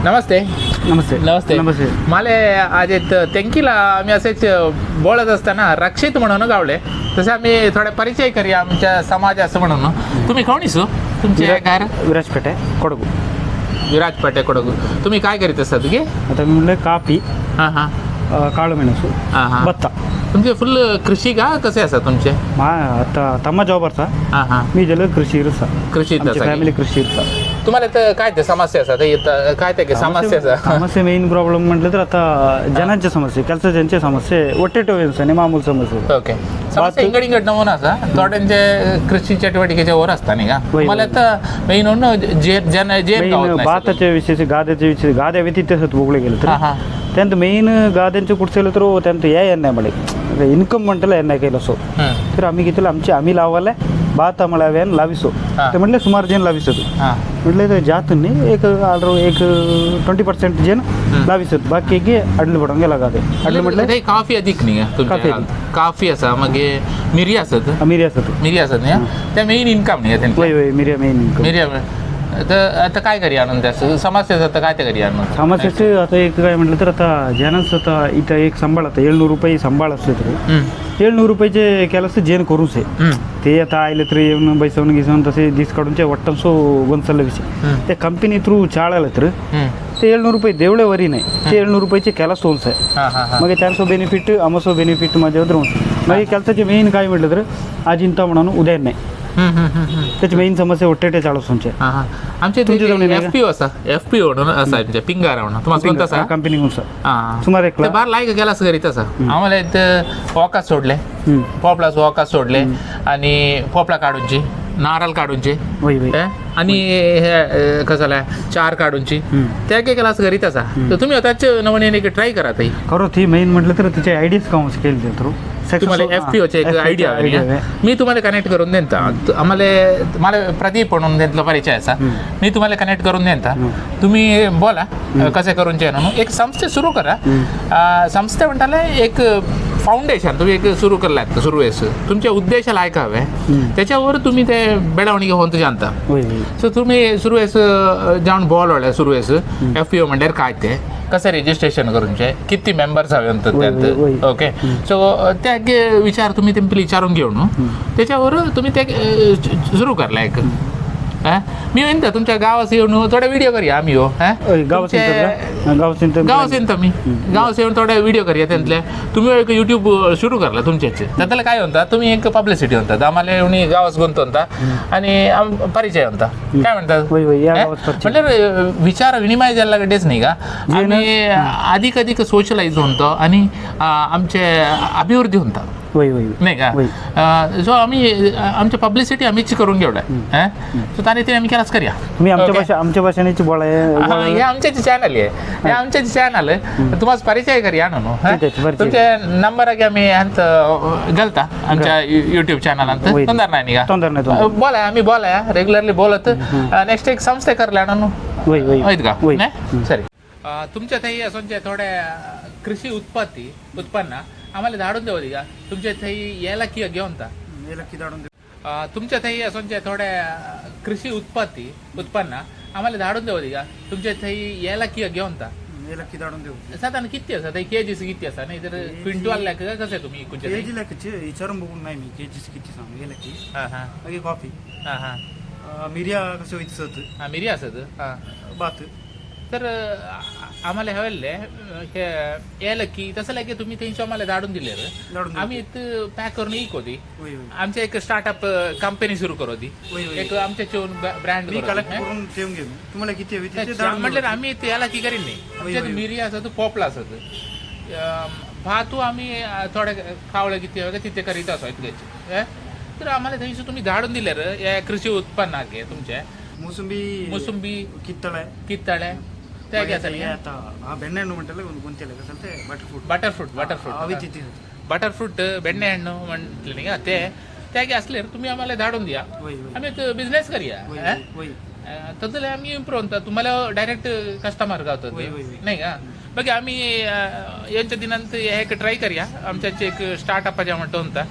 नमस्ते. नमस्ते नमस्ते. नमस्ते. मला आज एक तेंकीला आम्ही असेच बोलत असताना रक्षित म्हणून गावले तसे आम्ही थोडा परिचय करूया आमच्या समाज असं म्हणून. तुम्ही कोणीसो तुमचे काय विराजपेठे कोडगू. विराजपेठे कोडगू. तुम्ही काय करीत असतात की आता मी म्हणलं कापी हां हां काळू मेणसू हां हां बत्ता तुमचे फुल कृषी का कसे असतात तुमचे. आता तಮ್ಮ जॉब अर्थ हां हां मी जल कृषी इरसा कृषी फॅमिली कृषी इरसा. तुम्हाला तर काय ते समस्या असतात येतं काय ते समस्या ಸಮಸ್ಯೆ ಮೇನ್ ಪ್ರಾಬ್ಲಮ್ म्हटलं तर आता जनांच्या समस्या ಕೆಲಸ ಜನचे समस्या ಒಟ್ಟೆಟ್ಟು आणि मामूल समस्या. ओके समस्या इंगड इंगड नमुना असा थोड्यांचे कृषी चटवटिकेच्या वर असता नाही का मला तर मेन जे जन जे भाताच्या विषयी गाद्याच्या विषयी गाद्या व्यतिरिक्त बोगले गेलं तर हां हां त्यांचं मेन गाद्यांचं कुठचं तर त्यांचं या नाही म्हणे इन्कम म्हणलं यांना केलं सो तर आम्ही घेतलं आम्ही लावायला भात आम्हाला व्यान लाविसो ते म्हटलं सुमार जेन लाविसो म्हटलं तर जातून एक ऑर्डर एक 20% जेन लाविसत बाकी की अडलं पडून गेला गादे अडलं म्हटलं ते काफी अधिक नाही काफी असा मग मिरी असत मिरी असत नाही त्या मेन इन्कम नाही वय मिरिया मेन इन्कम मिरी तर आता काय करी आणून त्या समस्या आता काय ते करी आणून समस्याचं आता एक काय म्हटलं तर आता ज्यानंच आता इथं एक संभाळ आता 700 रुपये संभाळ असले तरी 700 रुपयाचे ಕೆಲಸ जेन करूच आहे ते आता आले तरी येऊन बैसवून गिसवून तसे दिस काढूनचे वट्टन सो ಗೊಂದಲ विषय त्या कंपनी थ्रू चाळायला तर ते 700 रुपये देवळे वरी नाही ते 700 रुपयाचे ಕೆಲಸ होऊन आहे मग त्यांचं बेनिफिट आमचं बेनिफिट माझ्या मग ಕೆಲಸचे मेन काय म्हटलं तर आज इंता म्हणून उद्या नाही त्याची मेन समस्या ಒಟ್ಟೆटे चाळूसोनचे आमचे एफपीओ असा एफपीओ म्हणून असा पिंगार म्हणून तुम्हाला कोणता असा कंपनी सुमार एक बार लायक गेला असं करीत असा आम्हाला इथं वॉकास सोडले पोपळाच वॉकास सोडले आणि पोपळा काढूनची नारळ काढूनचे आणि हे कसं चार काढूनची त्या काय केला असं करीत असा तर तुम्ही त्याचे नवने ट्राय करा ताई खरं ती मेन म्हटलं तर त्याचे आयडियाज काम केले थ्रू तुम्हाला एफपीओचे एक आयडिया मी तुम्हाला कनेक्ट करून देईन मला प्रदीप म्हणून त्यांचा परिचय असा मी तुम्हाला कनेक्ट करून देईन तुम्ही बोला कसे करून म्हणून एक संस्थे सुरू करा संस्थे म्हणताना एक फाउंडेशन तुम्ही एक सुरू करलात सुरुवेस तुमच्या उद्देशाला ऐकावे त्याच्यावर तुम्ही ते बेळवणी होऊन जाणता सो तुम्ही सुरुवेस जाऊन बोलवल्या सुरुवेस एफपीओ म्हणल्यार काय ते कसं रजिस्ट्रेशन करूनचे किती मेंबर्स हवे म्हणतात त्यात ओके सो त्या विचार तुम्ही ते विचारून घेऊन त्याच्यावर तुम्ही ते सुरू करला एक मी म्हणता तुमच्या गावास येऊन थोडा व्हिडिओ करूया आम्ही हो गावास येऊन मी गावास येऊन थोडा व्हिडिओ करूया त्यातल्या तुम्ही एक युट्यूब सुरू करला तुमच्याचे त्याला काय म्हणता तुम्ही एक पब्लिसिटी म्हणतात आम्हाला येऊन गावास गुंतो म्हणता आणि परिचय म्हणता काय म्हणतात म्हणजे विचार विनिमय द्यायला लागतेच नाही का आम्ही अधिक सोशलाइज होतो आणि आमचे अभिवृद्धी होतात नाही का सो आम्ही आमच्या पब्लिसिटी आम्हीच करून घेवला सो त्याने ते आम्ही केलाच करूया तुम्ही आमच्या भाषेने बोला हे आमच्याच चॅनल आहे हे आमच्याच चॅनल आहे तुम्हाला परिचय करूया नो तुमचे नंबर घ्या मी घालता आमच्या युट्यूब चॅनल तोंदर नाही का बोला आम्ही बोला रेग्युलरली बोलत नेक्स्ट एक संस्थे करल्या नो होईत का सरी तुमच्या थंय असोंचे थोड्या कृषी उत्पन्न आम्हाला धाडून देऊ का तुमच्या थंय यायला की घेऊन तुमच्या थंय असोंचे थोड्या कृषी उत्पन्न आम्हाला धाडून देऊ का तुमच्या थंय यायला की घेऊन साधारण किती असा थंय केजीस किती असा नाही तर क्विंटल लेख का कसं तुम्ही केजी लेखचे विचारून बघून नाही मी केजीस किती सांग गेला की मागीर कॉफी मिरिया कशें विकसत मिरिया असत भात तर आम्हाला हवेले हे यायला की तसं लागे तुम्ही त्यांच्या आम्हाला धाडून दिले आम्ही इथं पॅक करून एक होती आमच्या एक स्टार्टअप कंपनी सुरू करू होती एक आमच्या ब्रँड तुम्हाला किती म्हटलं आम्ही इथे याला की करीन नाही मिरी असत पोपला असत भातू आम्ही थोड्या खावळ्या किती हवे तिथे करीत असो घ्यायचे तर आम्हाला त्यांची तुम्ही धाडून दिले या कृषी उत्पन्नाक तुमच्या मोसंबी कित्तळे त्या ಬೆಣ್ಣೆಹಣ್ಣು ಮಂಟಲ್ಲ ಗೊಂತಿಲ್ಲ ಕಸಲ್ತೆ बटरफ्रूट बेण्णे हಣ್ಣು म्हटले का ते त्यागे असले तुम्ही आम्हाला धाडून द्या आम्ही बिझनेस करूया तसं आम्ही इम्प्रूव्ह होता तुम्हाला डायरेक्ट कस्टमर गावतात नाही का बघ आम्ही यांच्या दिनांत हे ट्राय करूया आमच्या एक स्टार्टअप म्हणतो होता